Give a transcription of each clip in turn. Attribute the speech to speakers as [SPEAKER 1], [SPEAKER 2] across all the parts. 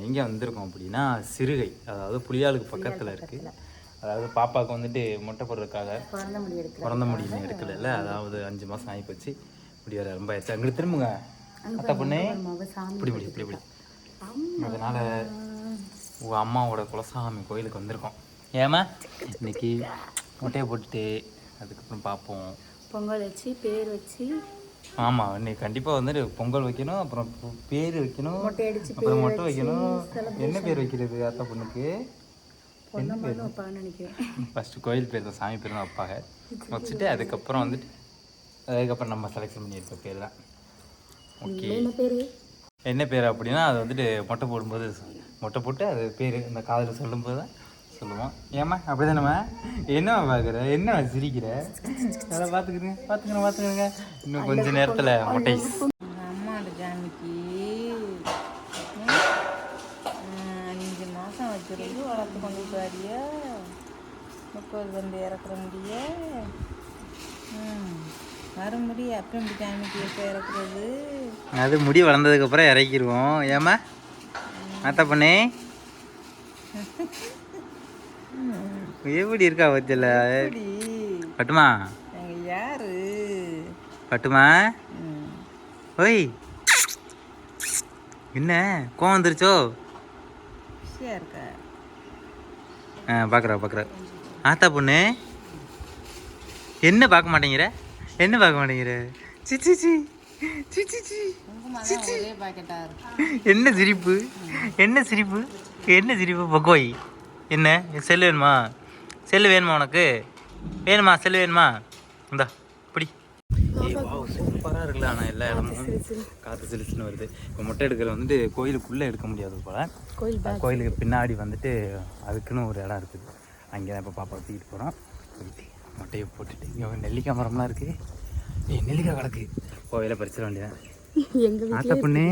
[SPEAKER 1] எங்கே வந்திருக்கோம் அப்படின்னா சிறுகை, அதாவது புளியாலுக்கு பக்கத்தில் இருக்குது. அதாவது பாப்பாவுக்கு வந்துட்டு மொட்டை போடுறதுக்காக பிறந்த முடியும் எடுக்கல, அதாவது 5 மாதம் ஆகி போச்சு. இப்படி வர ரொம்ப ஆயிடுச்சு. அங்கே திரும்புங்க அத்தை பொண்ணே, இப்படி இப்படி இப்படி இப்படி. அதனால் உங்கள் அம்மாவோட குலசாமி கோயிலுக்கு வந்திருக்கோம். ஏமா இன்னைக்கு மொட்டையை போட்டுட்டு அதுக்கப்புறம் பார்ப்போம்.
[SPEAKER 2] பொங்கல் வச்சு பேர் வச்சு.
[SPEAKER 1] ஆமாம், இன்னைக்கு கண்டிப்பாக வந்துட்டு பொங்கல் வைக்கணும், அப்புறம் பேர் வைக்கணும், அப்புறம் மொட்டை வைக்கணும். என்ன பேர் வைக்கிறது அத்தை பொண்ணுக்கு? என்ன பேர்
[SPEAKER 2] வைப்பாங்கன்னு நினைக்கிறேன்.
[SPEAKER 1] ஃபஸ்ட்டு கோயில் பேர் தான், சாமி பேர் தான் வைப்பாங்க. வச்சுட்டு அதுக்கப்புறம் அதுக்கப்புறம் நம்ம செலெக்ஷன் பண்ணியிருக்க பேர் தான். ஓகே, என்ன பேர் அப்படின்னா அது வந்துட்டு மொட்டை போடும்போது மொட்டை போட்டு அது பேர் இந்த காதில் சொல்லும்போது தான் சொல்லுவோம். ஏம்மா அப்படி தானேம்மா? என்னம்மா பார்க்குற, என்ன சிரிக்கிற? நல்லா பார்த்துக்கிறேங்க. இன்னும் கொஞ்சம் நேரத்தில் மொட்டை.
[SPEAKER 2] அம்மாவோட ஜாமிக்கு 5 மாதம் வச்சுருந்து வளர்த்து கொண்டு பாரியா, 30 வந்து இறக்குற முடிய மறுமுடி அப்புறம் இப்படி ஜாமிக்கு எப்போ இறக்குறது?
[SPEAKER 1] அது முடி வளர்ந்ததுக்கப்புறம் இறக்கிடுவோம். ஏம்மா அத்தை பொண்ணே எப்படி இருக்கா பத்தியில? பட்டுமா
[SPEAKER 2] யாரு
[SPEAKER 1] பட்டுமா? ஓய், என்ன கோவம் வந்துருச்சோ?
[SPEAKER 2] இருக்கா?
[SPEAKER 1] பார்க்குற ஆத்தா பொண்ணு, என்ன பார்க்க மாட்டேங்கிற? சிச்சி என்ன சிரிப்பு பக்கோய்? என்ன செல்லு வேணுமா? உனக்கு வேணுமா? செல்லு வேணுமா? இந்தா இப்படி. சூப்பராக இருக்குல்ல. ஆனால் எல்லா இடமும் காற்று சிலுசுன்னு வருது. இப்போ மொட்டை எடுக்கிற வந்துட்டு கோயிலுக்குள்ளே எடுக்க முடியாது போல். கோயிலுக்கு பின்னாடி வந்துட்டு அதுக்குன்னு ஒரு இடம் இருக்குது. அங்கே தான் இப்போ பாப்பா தூக்கிட்டு போகிறோம். போயிட்டு மொட்டையை போட்டுட்டு இங்கே நெல்லிக்காய் மரம்லாம் இருக்குது. நெல்லிக்காய் கிடக்கு, கோயிலை பறிச்சிட வேண்டியதான். ஆத்தா பொண்ணு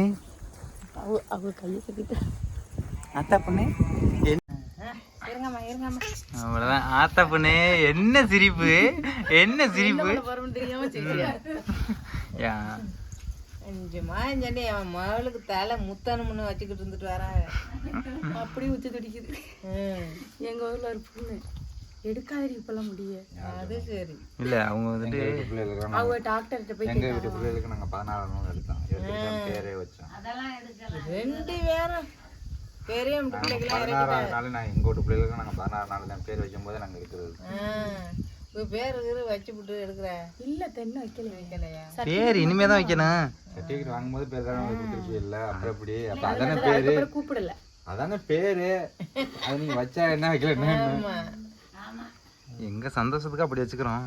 [SPEAKER 1] ஆத்தா பொண்ணு அவ்வளோதான். ஆத்தா பொண்ணு என்ன சிரிப்பு?
[SPEAKER 2] அவன் மகளுக்கு தலை முத்தானு வச்சுக்கிட்டு இருந்துட்டு வராங்க. அப்படி உச்சி துடிக்குது. எங்க ஊர்ல ஒரு பொண்ணு எடுக்காதடி இப்பெல்லாம் முடிய. அது சரி
[SPEAKER 1] இல்ல, அவங்க வந்துட்டு
[SPEAKER 2] அவங்க டாக்டர்கிட்ட போய்
[SPEAKER 3] எங்க வீட்டு பிள்ளைகளுக்கு நாங்க 16 நாள் எடுத்தோம். பேரே வச்சோம்.
[SPEAKER 2] ரெண்டு பேரும் பேரையும்
[SPEAKER 3] 16 நாள் நான் எங்க வீட்டு பிள்ளைகளுக்கு நாங்க 16 நாள் தான் பேர் வைக்கும் போது நாங்க எடுக்கிறது.
[SPEAKER 2] பேரு வச்சு விட்டு எடுக்கிற? இல்ல, தென்னை வைக்கலையா?
[SPEAKER 1] பேர் இனிமே தான் வைக்கணும்.
[SPEAKER 3] சர்டிஃபிகேட் வாங்கும்போது பேர் தான் கொடுத்துருச்சு. இல்ல அப்புறம் எப்படி? அப்ப அதானே பேரு,
[SPEAKER 2] கூப்பிடல,
[SPEAKER 3] அதானே பேரு. அது நீங்க வச்சா என்ன வைக்கல?
[SPEAKER 1] எங்க சந்தோஷத்துக்கு அப்படி வச்சுக்கிறோம்.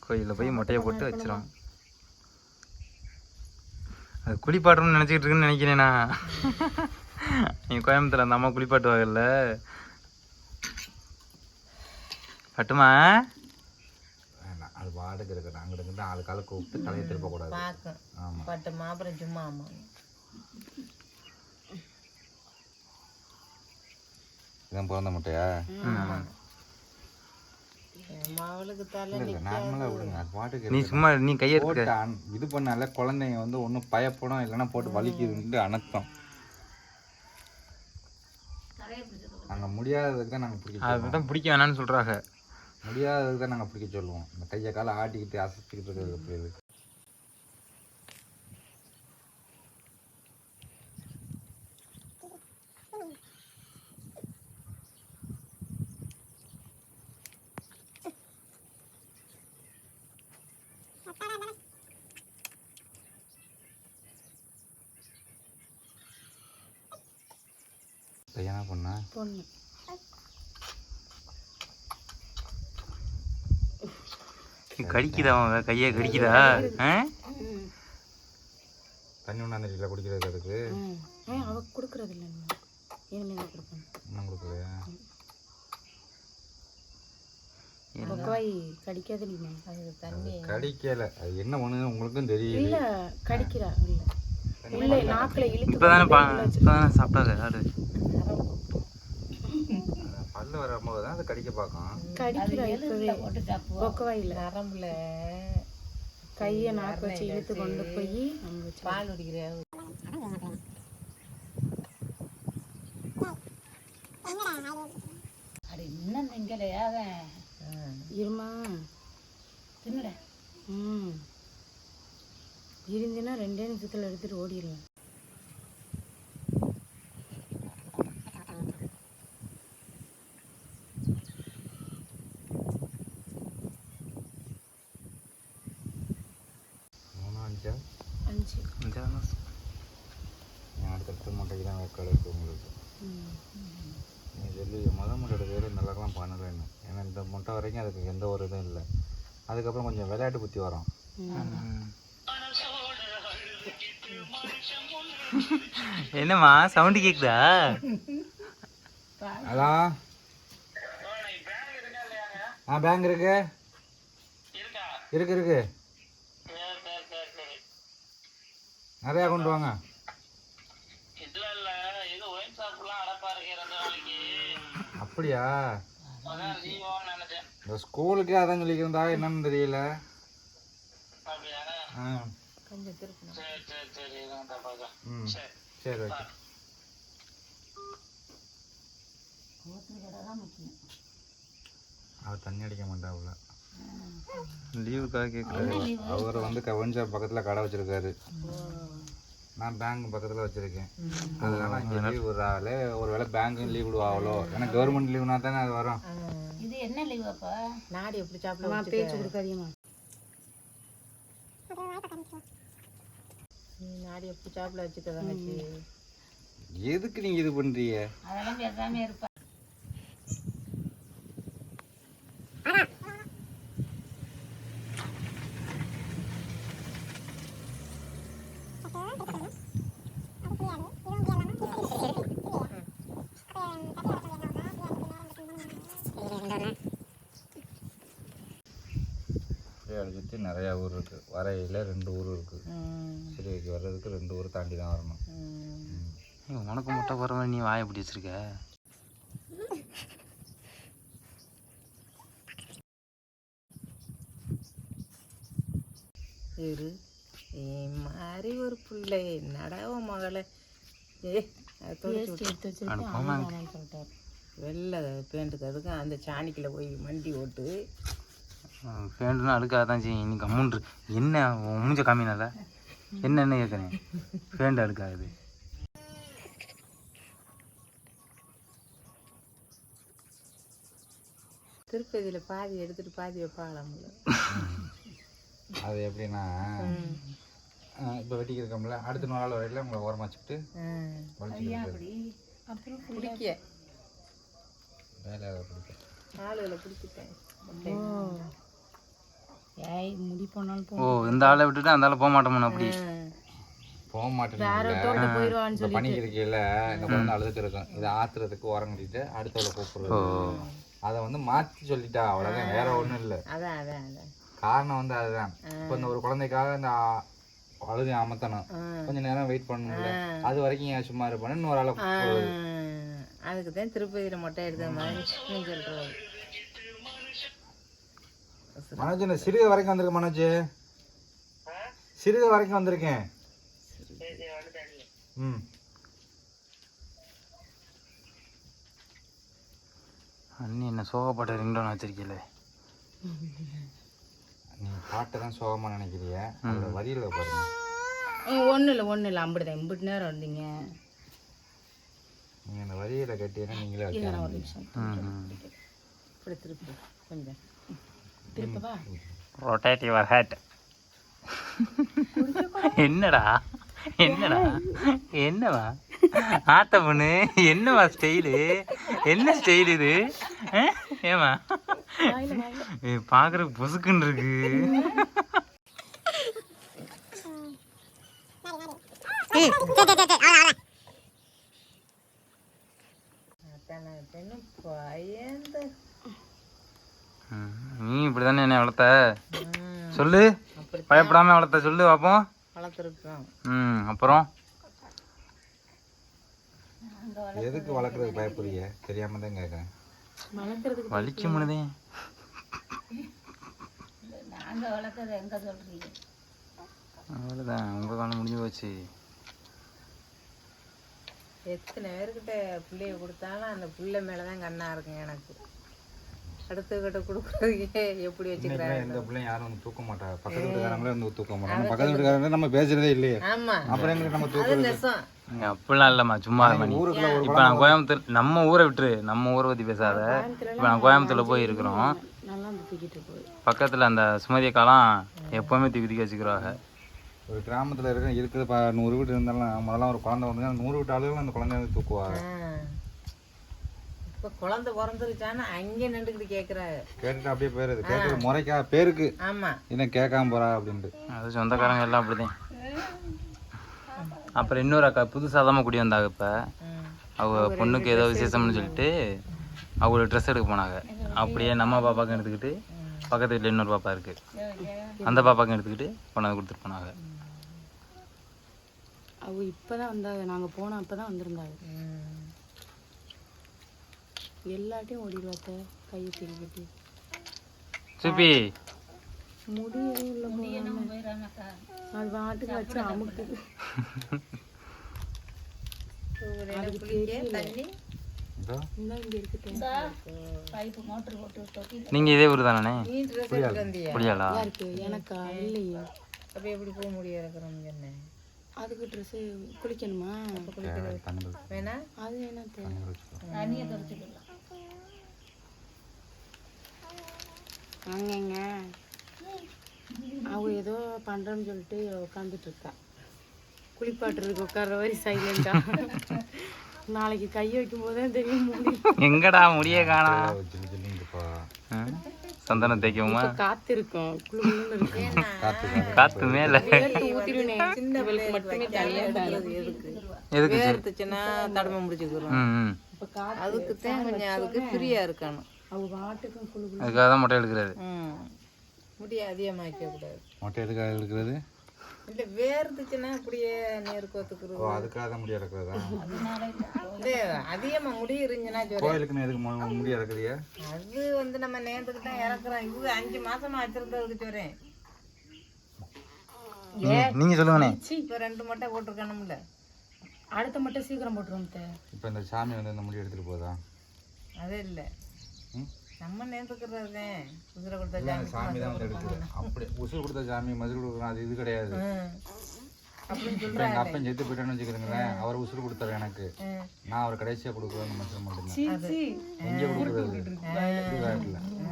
[SPEAKER 1] கோயிலில் போய் மொட்டையை போட்டு வச்சிரும். அது குளிப்பாட்டணும்னு நினச்சிக்கிட்டு இருக்குன்னு நினைக்கிறேண்ணா. நீங்கள் கோயம்புத்தூர் அந்த அம்மா குளிப்பாட்டுவாங்கல்ல. பட்டுமா
[SPEAKER 3] அது பாட்டுக்கு இருக்கு. நாங்கள் 4 காலை கூப்பிட்டு தலையை திருப்ப கூடாது. ஆமாம்,
[SPEAKER 2] பட்டுமா அப்புறம் சும்மா. ஆமாம்,
[SPEAKER 3] இதான் பிறந்த முட்டையா? நார்மலா விடுங்க. அது பாட்டுக்கு
[SPEAKER 1] நீ சும்மா நீ கையை
[SPEAKER 3] இது பண்ணால குழந்தைங்க வந்து ஒன்றும் பயப்படும், இல்லைன்னா போட்டு வலிக்குதுன்ட்டு அனத்தம். நாங்கள் முடியாததுக்கு தான் நாங்கள் பிடிக்க,
[SPEAKER 1] அதுதான் பிடிக்க வேணான்னு சொல்கிறாங்க.
[SPEAKER 3] முடியாததுக்கு தான் நாங்கள் பிடிக்க சொல்லுவோம். இந்த கையை காலை ஆட்டிக்கிட்டு அசைச்சிக்கிட்டு இருக்கிறது பிள்ளைகளுக்கு. பையனா பொண்ணா?
[SPEAKER 2] பொண்ணு.
[SPEAKER 1] கடிக்குதா? அவங்க கையை கடிக்குதா?
[SPEAKER 3] தண்ணி ஒன்றாந்தடியில் குடிக்கிறது அதுக்கு
[SPEAKER 2] அவ கொடுக்குறது இல்லை. இனிமேல் கொடுப்பேன்.
[SPEAKER 3] இன்னும் கொடுக்கலையா?
[SPEAKER 2] கடிக்காது. அது தண்ணி
[SPEAKER 3] கடிக்கல. அது என்ன ஒண்ணு உங்களுக்கும் தெரியும்.
[SPEAKER 2] இல்ல கடிக்கிறா. இல்ல நாக்குல இழுத்து.
[SPEAKER 1] இப்பதானே சாப்பிட்டாது. யாரு
[SPEAKER 3] பல்லு வரும்போது தான் அது கடிக்க பார்க்கும்.
[SPEAKER 2] கடிக்கிறா. இப்பவே கொக்கவாயில நரம்புல கையை நாக்கு வச்சு இழுத்து கொண்டு போய் பால் குடிக்கிறேன். அது இன்னும் திங்கலையா இருமா தின்னுட. இருந்துன்னா 2 நிமிஷத்தில் எடுத்துட்டு ஓடிடுவேன்.
[SPEAKER 3] அடுத்தடுத்த முட்டைக்கு தான் வேக்காடு இருக்குது உங்களுக்கு. நீ சொல்லி முட்டை எடுக்கிற நல்லாக்கெல்லாம் பண்ணலைன்னு. ஏன்னா இந்த முட்டை வரைக்கும் அதுக்கு எந்த ஒரு இதுவும் இல்லை. அதுக்கப்புறம் கொஞ்சம் விளையாட்டு புத்தி வரும்.
[SPEAKER 1] என்னம்மா சவுண்டு கேக்குதா?
[SPEAKER 3] அதான் பேங்க் இருக்கு இருக்கு இருக்கு நிறையா கொண்டு வாங்க. அப்படியா? இந்த ஸ்கூலுக்கே அதான் சொல்லிக்கிறதா என்னன்னு தெரியல. சரி ஓகே. அவர் தண்ணி அடிக்க மாட்டாவுல.
[SPEAKER 1] லீவுக்காக கேட்குறாரு.
[SPEAKER 3] அவர் வந்து கவனிச்சா பக்கத்தில் கடை வச்சிருக்காரு. நான் பேங்க் பக்கத்தில் வச்சுருக்கேன். அதனால இங்கே லீவ் விடுறாங்களே, ஒரு வேளை பேங்க்கும் லீவ் விடுவாங்களோ. ஏன்னா கவர்மெண்ட் லீவ்னா தானே அது வரும்.
[SPEAKER 2] இது என்ன லீவ் அப்போ? நாடி எப்படி சாப்பிட பேச்சு கொடுக்காதீங்கம்மா. நாடி எப்படி சாப்பிட வச்சுக்கதாங்கச்சு.
[SPEAKER 3] எதுக்கு நீங்கள் இது பண்ணுறீங்க?
[SPEAKER 2] அதெல்லாம் பேசாமல் இருப்பா.
[SPEAKER 3] சுற்றி நிறையா ஊர் இருக்குது. வரையில் 2 ஊர் இருக்குது. சிறுவைக்கு வர்றதுக்கு 2 ஊர் தாண்டி தான் வரணும்.
[SPEAKER 1] உனக்கு முட்டை போகிற நீ வாயை பிடி வச்சிருக்க.
[SPEAKER 2] இரு மாதிரி ஒரு பிள்ளை நடவ மகளை வெள்ளை பேண்ட்டுக்கு அதுக்கு அந்த சாணிக்கில் போய் மண்டி ஓட்டு.
[SPEAKER 1] பேண்டுனா அழுக்காக தான் செய்யும். இன்னைக்கு அமௌண்ட் என்ன மூஞ்ச காமினால என்னென்ன கேட்குறேன். பேண்டு அழுக்காகுது.
[SPEAKER 2] திருப்பதியில் பாதி எடுத்துட்டு பாதி வைப்பாங்களாம்.
[SPEAKER 3] அது எப்படின்னா இப்போ வெட்டிக்கு இருக்கோம்ல, அடுத்த நாள் வரையில் உங்களை ஓரமாக வச்சுட்டு
[SPEAKER 2] அப்புறம் பிடிக்க
[SPEAKER 3] வேலை பிடிக்க
[SPEAKER 2] ஆளுகளை பிடிச்சிட்டேன். ஏய் முடி போனாலும்
[SPEAKER 1] ஓ இந்த ஆளை விட்டுட்டு அந்த ஆளை போக மாட்டோம்னு அப்படி
[SPEAKER 3] போக மாட்டேன். பண்ணிக்கிறீங்கல்ல இந்த குழந்தை அழுதுட்டு இருக்கும். இதை ஆத்துறதுக்கு ஓரம் கட்டிட்டு அடுத்தவளை கூப்பிடுறது. அதை வந்து மாற்றி சொல்லிட்டா அவ்வளோதான், வேற ஒன்றும் இல்லை. காரணம் வந்து அதுதான். இப்போ இந்த ஒரு குழந்தைக்காக இந்த அழுதி அமர்த்தணும், கொஞ்ச நேரம் வெயிட் பண்ணணும்ல, அது வரைக்கும் ஏன் சும்மா இருப்பானு இன்னொரு ஆளை கூப்பிடுறது.
[SPEAKER 2] அதுக்கு தான் திருப்பதியில் மொட்டை எடுத்த மாதிரி சொல்கிறது.
[SPEAKER 3] மனோஜ் நான் சிறுகை வரைக்கும் வந்திருக்கேன். மனோஜ் சிறுகை வரைக்கும் வந்திருக்கேன்.
[SPEAKER 1] அண்ணி என்ன சோகப்பாட்ட ரிங்டோன் வச்சிருக்கீங்களே.
[SPEAKER 3] நீ பாட்டை தான் சோகமாக நினைக்கிறிய, அதோட வரியில் பாருங்க.
[SPEAKER 2] ஒன்றும் இல்லை அப்படிதான் இம்பிட்டு நேரம் வந்தீங்க.
[SPEAKER 3] நீங்கள் அந்த வரியில் கட்டினா நீங்களே வைக்கலாம்.
[SPEAKER 2] ஒரு நிமிஷம் இப்படி திருப்பி கொஞ்சம் திருப்பவா.
[SPEAKER 1] Rotate your had. என்னடா என்னடா என்னவா ஆத்த பொண்ணு, என்னவா ஸ்டைலு, என்ன ஸ்டைல் இது? ஏமா பார்க்குறதுக்கு பொசுக்குன்னு இருக்கு. நீ இப்படிதானே என்ன வளர்த்த சொல்லு, பயப்படாம வளர்த்த சொல்லு பார்ப்போம்.
[SPEAKER 2] வளர்த்துருக்கோம்.
[SPEAKER 1] அப்புறம்
[SPEAKER 3] எதுக்கு வளர்க்குறதுக்கு பயப்படுறீங்க? தெரியாம தான் கேட்குறேன்.
[SPEAKER 1] வலிக்க முடியுதே.
[SPEAKER 2] நாங்கள் வளர்க்குறது எங்கே சொல்கிறீங்க?
[SPEAKER 1] அவ்வளோதான், உங்கள் காலம் முடிஞ்சு போச்சு.
[SPEAKER 2] எத்தனை பேர்கிட்ட பிள்ளைய கொடுத்தாலும் அந்த பிள்ளை மேலதான் கண்ணா இருக்குங்க எனக்கு. அடுத்தகிட்ட கொடுக்குறதுக்கே எப்படி வச்சுக்கிறாங்க.
[SPEAKER 3] எந்த பிள்ளையும் யாரும் வந்து தூக்க மாட்டாங்க, பக்கத்து வீட்டுக்காரங்களே வந்து தூக்க மாட்டாங்க. பக்கத்து வீட்டுக்காரங்க நம்ம பேசுறதே இல்லையே,
[SPEAKER 2] ஆமா
[SPEAKER 3] அப்புறம் எங்களுக்கு நம்ம தூக்குறது.
[SPEAKER 2] நெசம்.
[SPEAKER 1] அப்படிலாம் இல்லைம்மா, சும்மா மணி. இப்போ நான் கோயம்புத்தூர், நம்ம ஊரை விட்டுரு, நம்ம ஊரை பற்றி பேசாத. இப்போ நான் கோயம்புத்தூரில் போய் இருக்கிறோம்.
[SPEAKER 2] நல்லா தூக்கிட்டு போய்
[SPEAKER 1] பக்கத்தில் அந்த சுமதி அக்காலாம் எப்போவுமே தூக்கி தூக்கி வச்சுக்கிறாங்க.
[SPEAKER 3] ஒரு கிராமத்தில் இருக்குது 100 வீடு இருந்தாலும் முதல்ல ஒரு குழந்தை வந்து 100 வீட்டு ஆளுகளும் அந்த குழந்தைய வந்து தூக்குவாங்க.
[SPEAKER 2] இப்போ குழந்தை பிறந்துருச்சான்னு அங்கே நின்றுக்கிட்டு கேட்குறாங்க.
[SPEAKER 3] கேட்டுட்டு அப்படியே போயிருது. கேட்குறது முறைக்கா பேருக்கு
[SPEAKER 2] ஆமாம்,
[SPEAKER 3] இன்னும் கேட்காம போறா அப்படின்ட்டு.
[SPEAKER 1] அது சொந்தக்காரங்க எல்லாம் அப்படிதான். அப்புறம் இன்னொரு அக்கா புதுசாக தான் குடி வந்தாங்க. இப்போ அவங்க பொண்ணுக்கு ஏதோ விசேஷம்னு சொல்லிட்டு அவங்களோட ட்ரெஸ் எடுக்க போனாங்க. அப்படியே நம்ம பாப்பாக்கும் எடுத்துக்கிட்டு பக்கத்து வீட்டில் இன்னொரு பாப்பா இருக்குது, அந்த பாப்பாக்கும் எடுத்துக்கிட்டு கொண்டாந்து கொடுத்துட்டு போனாங்க.
[SPEAKER 2] அவங்க இப்போ தான் வந்தாங்க, நாங்கள் போனோம் அப்போ தான் வந்திருந்தாங்க. எல்லாட்டையும் ஓடிடுவாத்த கையை திருப்பிட்டு.
[SPEAKER 1] சுப்பி
[SPEAKER 2] முடியும் இல்லை, அது பாட்டுக்கு வச்சு அமுக்கு.
[SPEAKER 1] நீங்க இதே ஊர் தானே? புரியாதா?
[SPEAKER 2] எனக்கா இல்லையே. அப்போ எப்படி போக முடியாது? என்ன அதுக்கு ட்ரெஸ்ஸு குளிக்கணுமா? வேணா அது வேணா அங்கங்க அவ ஏதோ பண்றேன்னு சொல்லிட்டு உட்காந்துட்டு இருக்கா. குளிப்பாட்டுறதுக்கு உட்கார்ற மாதிரி சைலண்டா. நாளைக்கு கை வைக்கும் போதே தெரியும்
[SPEAKER 1] எங்கடா முடிய காணா. சந்தனம் தேய்க்குமா?
[SPEAKER 2] காத்து இருக்கும், குளுன்னு இருக்கும்.
[SPEAKER 1] காத்து மேல
[SPEAKER 2] மட்டுமே தனியா
[SPEAKER 1] எதுக்கு
[SPEAKER 2] எடுத்துச்சுன்னா தடமை முடிச்சுக்கிறோம். அதுக்கு தான் கொஞ்சம் அதுக்கு ஃப்ரீயா இருக்கணும். அவங்க பாட்டுக்கும் குழு
[SPEAKER 1] அதுக்காக தான் மொட்டை எடுக்கிறது.
[SPEAKER 2] முடிய அதிகமாக்க கூடாது.
[SPEAKER 3] மொட்டை எதுக்காக எடுக்கிறது?
[SPEAKER 2] இல்லை வேர்த்துச்சுன்னா அப்படியே நேர்கோத்துக்குறது.
[SPEAKER 3] அதுக்காக தான் முடி இறக்குறதா?
[SPEAKER 2] இல்லை அதிகமாக முடி இருந்துச்சுன்னா
[SPEAKER 3] கோயிலுக்குன்னு எதுக்கு முடி இறக்குறியா?
[SPEAKER 2] அது வந்து நம்ம நேரத்துக்கு தான் இறக்குறோம். இது 5 மாசமா வச்சிருந்ததுக்கு சொல்றேன்.
[SPEAKER 1] நீங்க சொல்லுங்கண்ணே.
[SPEAKER 2] இப்போ 2 மட்டை போட்டிருக்கணும்ல, அடுத்த மட்டை சீக்கிரம் போட்டுருவோம்.
[SPEAKER 3] இப்போ இந்த சாமி வந்து இந்த முடி எடுத்துட்டு போதா?
[SPEAKER 2] அது இல்லை, நம்ம நேர்ந்துக்கிறது உசுரை கொடுத்த
[SPEAKER 3] சாமி தான் வந்து எடுக்குது. அப்படி உசுறு கொடுத்த சாமி மதுரை கொடுக்குறோம், அது இது கிடையாது.
[SPEAKER 2] அப்படின்னு
[SPEAKER 3] இப்போ
[SPEAKER 2] சொல்றாங்க.
[SPEAKER 3] எங்கள் அப்பன் செத்து போயிட்டேன்னு வச்சுக்கிறீங்களேன், அவர் உசுறு கொடுத்தாரு எனக்கு, நான் அவர் கடைசியாக கொடுக்குறேன்னு மட்டும் மட்டும்தான். எங்கே கொடுக்குறது?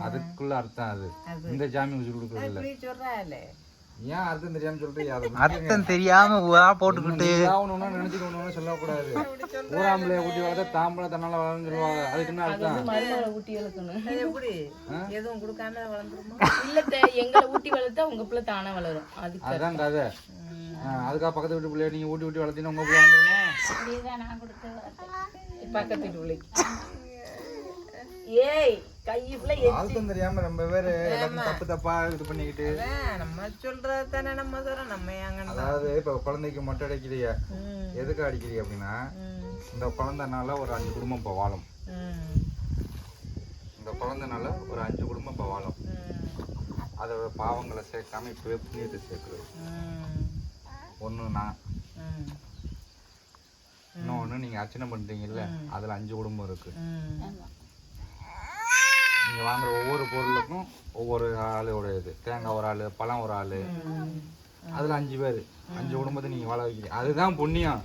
[SPEAKER 3] அதுக்குள்ள அர்த்தம் அது. இந்த சாமி உசுறு கொடுக்குறது இல்லை.
[SPEAKER 2] சொல்றாள்
[SPEAKER 3] ஏன் அர்த்தம் தெரியாம சொல்றீங்க?
[SPEAKER 1] அர்த்தம் தெரியாம போட்டுக்கிட்டு
[SPEAKER 3] நினைச்சுக்கணும் சொல்லக்கூடாது. ஊராம்பளைய ஊட்டி வளர்த்தா தாம்பளை தன்னால வளர்ந்து சொல்லுவாங்க. அதுக்கு என்ன அர்த்தம்?
[SPEAKER 2] ஊட்டி வளர்க்கணும். எப்படி எதுவும் கொடுக்காம வளர்ந்துருமா? இல்ல, எங்களை ஊட்டி வளர்த்தா உங்க பிள்ளை தானே வளரும்.
[SPEAKER 3] அதுதான் கதை. அதுக்காக பக்கத்து வீட்டு பிள்ளைய நீங்க ஊட்டி ஊட்டி வளர்த்தீங்கன்னா உங்க பிள்ளை வந்துருமா?
[SPEAKER 2] பக்கத்து வீட்டு பிள்ளை ஏய் கையுக்குள்ள
[SPEAKER 3] அர்த்தம் தெரியாம ரொம்ப பேரு தப்பு தப்பா இது பண்ணிக்கிட்டு
[SPEAKER 2] நம்ம சொல்றது தானே நம்ம சொல்றோம். நம்ம ஏங்க
[SPEAKER 3] அதாவது இப்ப குழந்தைக்கு மொட்டை அடிக்கிறிய எதுக்கு அடிக்கிறீங்க அப்படின்னா, இந்த குழந்தைனால ஒரு 5 குடும்பம் இப்போ வாழும். இந்த குழந்தைனால ஒரு 5 குடும்பம் இப்போ வாழும். அதோட பாவங்களை சேர்க்காம இப்பவே புண்ணியத்தை சேர்க்குறது. ஒன்று நான், இன்னொன்று நீங்கள் அர்ச்சனை பண்ணுறீங்கல்ல, அதில் 5 குடும்பம் இருக்கு. நீங்கள் வாங்குற ஒவ்வொரு பொருளுக்கும் ஒவ்வொரு ஆளோட இது. தேங்காய் ஒரு ஆள், பழம் ஒரு ஆள், அதில் 5 பேர், 5 குடும்பத்தை நீங்கள் வாழ வைக்கிறீங்க. அதுதான் புண்ணியம்.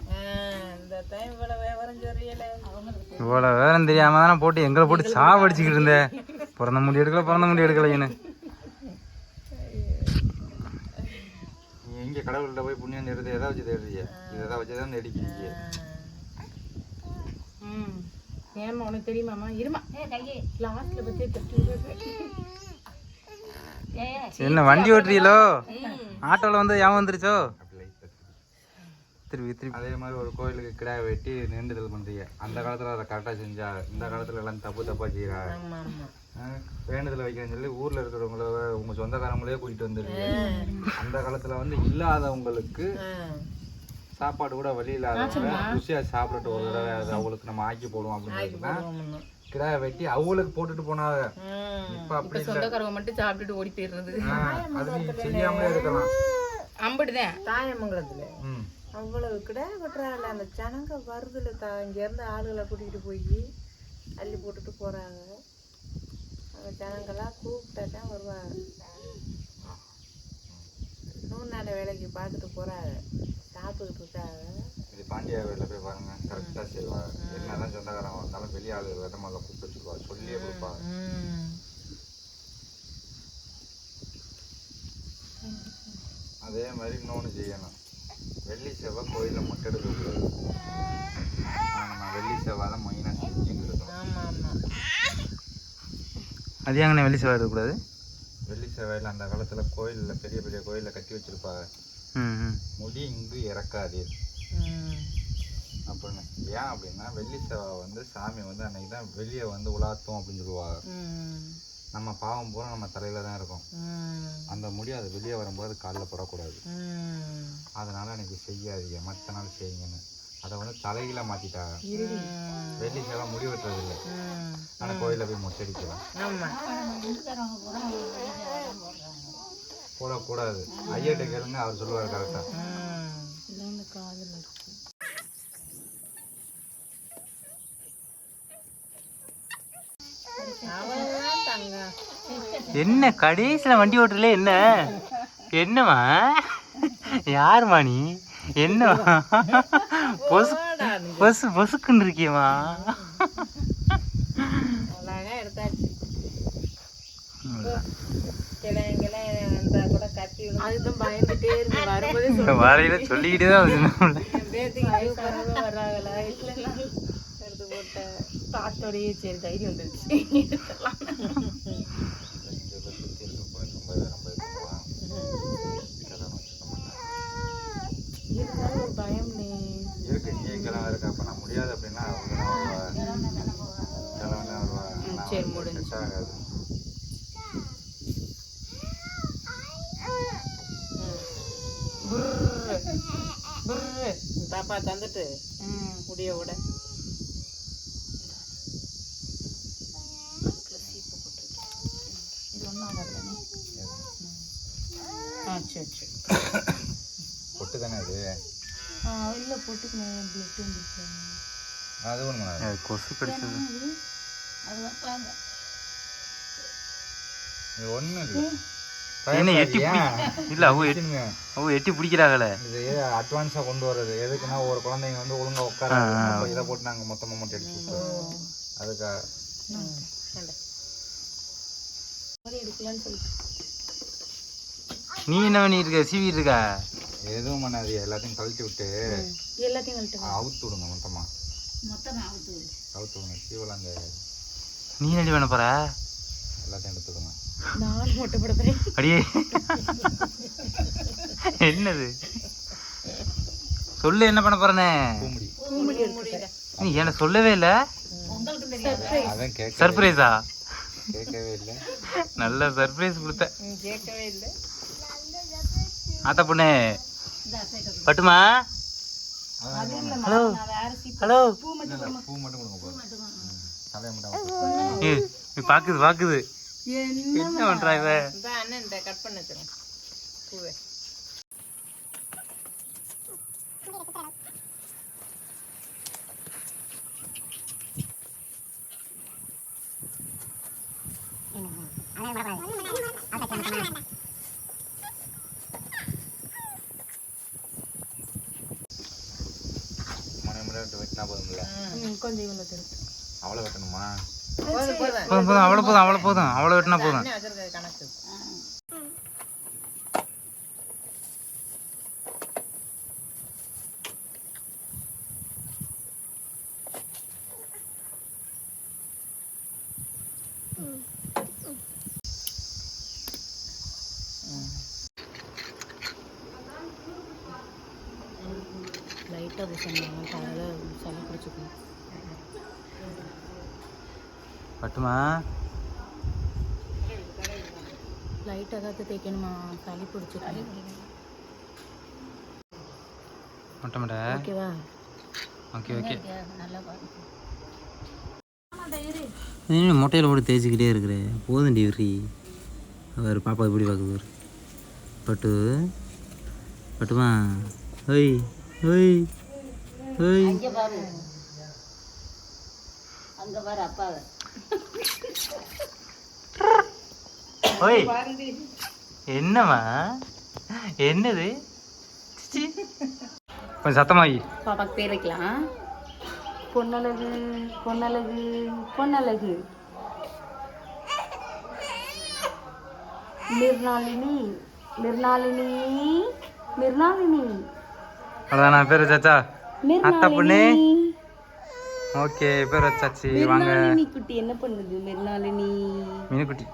[SPEAKER 1] இவ்வளோ வேறம் தெரியாம தானே போட்டு எங்களை போட்டு சாவடிச்சுக்கிட்டு இருந்தேன். பிறந்த முடி எடுக்கலைன்னு
[SPEAKER 3] நீங்கள் எங்கே கடவுள்கிட்ட போய் புண்ணியம் எடுத்து எதை வச்சு தேடுறீங்க? இதை வச்சு தான் நடிக்கிறீங்க.
[SPEAKER 2] ஏமா உனக்கு தெரியுமாமா? இருமா லாஸ்ட்ல பத்தி
[SPEAKER 1] என்ன வண்டி ஓட்டுறீங்களோ? ஆட்டோவில் வந்து ஏன் வந்துருச்சோ? திருப்பி திருப்பி
[SPEAKER 3] அதே மாதிரி ஒரு கோயிலுக்கு கிடாயை வெட்டி வேண்டுதல் பண்ணுறீங்க. அந்த காலத்தில் அதை கரெக்டாக செஞ்சா, இந்த காலத்தில் எல்லாம் தப்பாக செய்கிறாங்க. வேண்டுதல் வைக்கிறேன்னு சொல்லி ஊரில் இருக்கிறவங்கள உங்கள் சொந்தக்காரங்களே கூட்டிகிட்டு வந்துடுங்க. அந்த காலத்தில் வந்து இல்லாதவங்களுக்கு சாப்பாடு கூட வழி இல்லாதவங்க ருசியாக சாப்பிட்டு ஒரு தடவை அது அவங்களுக்கு நம்ம ஆக்கி போடுவோம் அப்படின்னு கிடாயை வெட்டி அவங்களுக்கு போட்டுட்டு போனாங்க. இப்போ அப்படி
[SPEAKER 2] சொந்தக்காரங்க மட்டும் சாப்பிட்டுட்டு ஓடி போயிடுறது.
[SPEAKER 3] அது நீ செய்யாமலே இருக்கலாம்.
[SPEAKER 2] அம்படுதான் தாயமங்கலத்துல அவ்வளவு கிடா வெட்டுறாங்கல்ல அந்த ஜனங்க வருதுல இங்கேருந்து ஆளுகளை கூட்டிகிட்டு போய் அள்ளி போட்டுட்டு போகிறாங்க. அந்த ஜனங்கள்லாம் கூப்பிட்டா தான் வருவாங்க. 3 நாள் வேலைக்கு பார்த்துட்டு போகிறாங்க, சாப்பிட்டுக்கிட்டு இருக்காங்க.
[SPEAKER 3] இது பாண்டியா வீட்டில் போய் பாருங்க, கரெக்டாக செய்வாங்க. என்னதான் சொந்தக்காரங்க வந்தாலும் வெளி ஆளு வித முதல்ல கூப்பிட்டு வச்சுருவா, சொல்லியே கொடுப்பாங்க. அதே மாதிரி இன்னொன்று செய்யணும், வெள்ளி செவ்வாய் கோயிலில் மொட்டை எடுக்கக்கூடாது. நம்ம வெள்ளி செவ்வாய் தான் மெயினாக செஞ்சுங்க இருக்கணும்.
[SPEAKER 1] அது ஏங்கண்ணே வெள்ளி செவ்வாய் எடுக்கக்கூடாது?
[SPEAKER 3] வெள்ளி செவ்வாயில் அந்த காலத்தில் கோயிலில் பெரிய பெரிய கோயிலில் கட்டி வச்சுருப்பாங்க, முடி இங்கு இறக்காது அப்படின்னு. ஏன் அப்படின்னா வெள்ளி செவ்வாய் வந்து சாமி வந்து அன்னைக்கு தான் வெளியே வந்து உலாத்தும் அப்படின்னு சொல்லுவாங்க. நம்ம பாவம் பூரா நம்ம தலையில தான் இருக்கும். அந்த முடி அது வெளியே வரும்போது காலில் போடக்கூடாது. அதனால அன்னைக்கு செய்யாதீங்க, மற்ற நாள் செய்யுங்கன்னு. அதை வந்து தலையில மாத்திட்டாங்க. வெள்ளி செவ்வாய் முடி வெட்டுறது இல்லை, ஆனால் கோயிலில் போய் மொட்டை அடிக்கலாம். போடக்கூடாது. ஐயர்கிட்ட கேளுங்க, அவர் சொல்லுவார் கரெக்டா.
[SPEAKER 1] என்ன கடைசியில் வண்டி ஓட்டுறல? என்ன என்னம்மா யாருமா நீ? என்னம்மா பொசு பொசுக்குன்னு இருக்கியம்மா? வரையில சொல்லிக்கிட்டே தான்
[SPEAKER 2] காட்டோடையே சரி தைரியம் வந்துருச்சு. பயம்
[SPEAKER 3] இருக்கு, நீங்கெல்லாம் இருக்கு. அப்ப நான் முடியாது அப்படின்னா
[SPEAKER 2] சரி முடிஞ்சு பாப்பா தந்துட்டு முடிய விட
[SPEAKER 3] பொட்டு தானே அது?
[SPEAKER 2] இல்லை போட்டுக்கணும், பிளட் வந்துருக்காங்க.
[SPEAKER 3] அது ஒன்று
[SPEAKER 1] கொசு கடிச்சது.
[SPEAKER 3] இது ஒன்றும் இல்லை.
[SPEAKER 1] என்ன எட்டி இல்லை, அவங்க எட்டி பிடிக்கிறாங்களே.
[SPEAKER 3] இது அட்வான்ஸாக கொண்டு வர்றது எதுக்குன்னா, ஒரு குழந்தைங்க வந்து ஒழுங்காக உட்கார இதை போட்டு நாங்கள் மொத்தமாக மட்டும் அடிச்சு விட்டோம். அதுக்காக
[SPEAKER 1] நீ என்ன பண்ணிட்டு இருக்க? சீவி இருக்கா?
[SPEAKER 3] எதுவும் பண்ணாது, எல்லாத்தையும் கழட்டி விட்டு அவுத்து விடுங்க. மொத்தமாக அவுத்து விடுங்க. சீவலாம் அந்த
[SPEAKER 1] நீ என்ன பண்ண போற?
[SPEAKER 3] எல்லாத்தையும் எடுத்து விடுங்க.
[SPEAKER 1] அடியே என்னது சொல்லு, என்ன பண்ண போறேன்னு? நீ என்ன சொல்லவே இல்லை. சர்ப்ரைஸா?
[SPEAKER 3] கேட்கவே இல்லை.
[SPEAKER 1] நல்ல சர்ப்ரைஸ் கொடுத்த. ஆத்த பொண்ணு பட்டுமா? Hello hello.
[SPEAKER 3] பூ மட்டும் கொடுங்க போதும், தலையை மட்டும்.
[SPEAKER 1] பாக்குது என்ன பண்றா இவ?
[SPEAKER 2] அண்ணன் கட் பண்ண பூவை
[SPEAKER 3] வெட்டினா போதும்ல?
[SPEAKER 2] கொஞ்சம் இவ்வளோ
[SPEAKER 3] அவ்வளோ வெட்டணுமா?
[SPEAKER 1] போதும், அவ்வளோ வெட்டினா போதும்.
[SPEAKER 2] கணக்கு லைட்டாக பூசணும், காலையில் சளி பிடிச்சிக்கணும்.
[SPEAKER 1] பட்டுமா
[SPEAKER 2] லைட்டாக தான் தேய்க்கணுமா, சளி பிடிச்சிக்கணும்.
[SPEAKER 1] மொட்டை
[SPEAKER 2] ஓகேவா?
[SPEAKER 1] ஓகே நீ மொட்டையில் போட்டு தேய்ச்சிக்கிட்டே இருக்கிறேன். போதும் டிவரி. அவர் பாப்பா எப்படி பார்க்குது? பட்டுமா? ஓய் ஓய் ஓய்
[SPEAKER 2] இங்க பாரு, அங்க பாரு அப்பாவை.
[SPEAKER 1] ஓய்
[SPEAKER 2] பாருடி.
[SPEAKER 1] என்னம்மா என்னது சிச்சி. கொஞ்சம் சத்தமாகி
[SPEAKER 2] பாப்பாக்கு பேர் வைக்கலாம். பொன்னழகு பொன்னழகு பொன்னழகு. மிர்னாலினி மிர்னாலினி மிர்னாலினி
[SPEAKER 1] அதான் நான் பேர் வச்சாச்சா அத்தா பொண்ணு.
[SPEAKER 2] மிர்னாலினி.
[SPEAKER 1] ஓகே பேர் வச்சாச்சு வாங்க.
[SPEAKER 2] மிர்னாலினி குட்டி என்ன பண்ணுது? மிர்னாலினி
[SPEAKER 1] மீனுக்குட்டி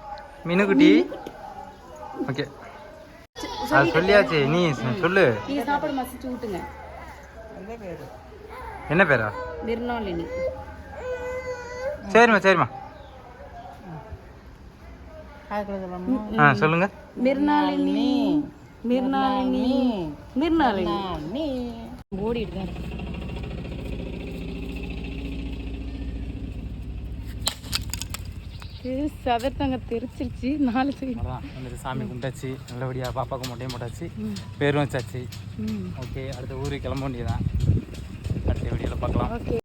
[SPEAKER 1] மீனுக்குட்டி. ஓகே அது சொல்லியாச்சு, நீ சொல்லு.
[SPEAKER 2] நீங்க சாப்பாடு மசிச்சு ஊட்டுங்க.
[SPEAKER 1] என்ன பேரா?
[SPEAKER 2] மிர்னாலினி.
[SPEAKER 1] சரிம்மா சரிம்மா. சொல்லுங்க.
[SPEAKER 2] மிர்னாலினி மிர்னாலினி மிர்னாலினி. ஓடிட்டு தான் இருக்கு. சதத்தாங்க தெரிச்சிருச்சு. 4 சைடு
[SPEAKER 1] வந்துட்டு சாமி கும்பிட்டாச்சு, நல்லபடியாக பாப்பாவுக்கு மொட்டையும் போட்டாச்சு, பேரும் வச்சாச்சு. ஓகே அடுத்த ஊருக்கு கிளம்ப வேண்டியதான். அடுத்த வீடியோவில் பார்க்கலாம்.
[SPEAKER 2] ஓகே.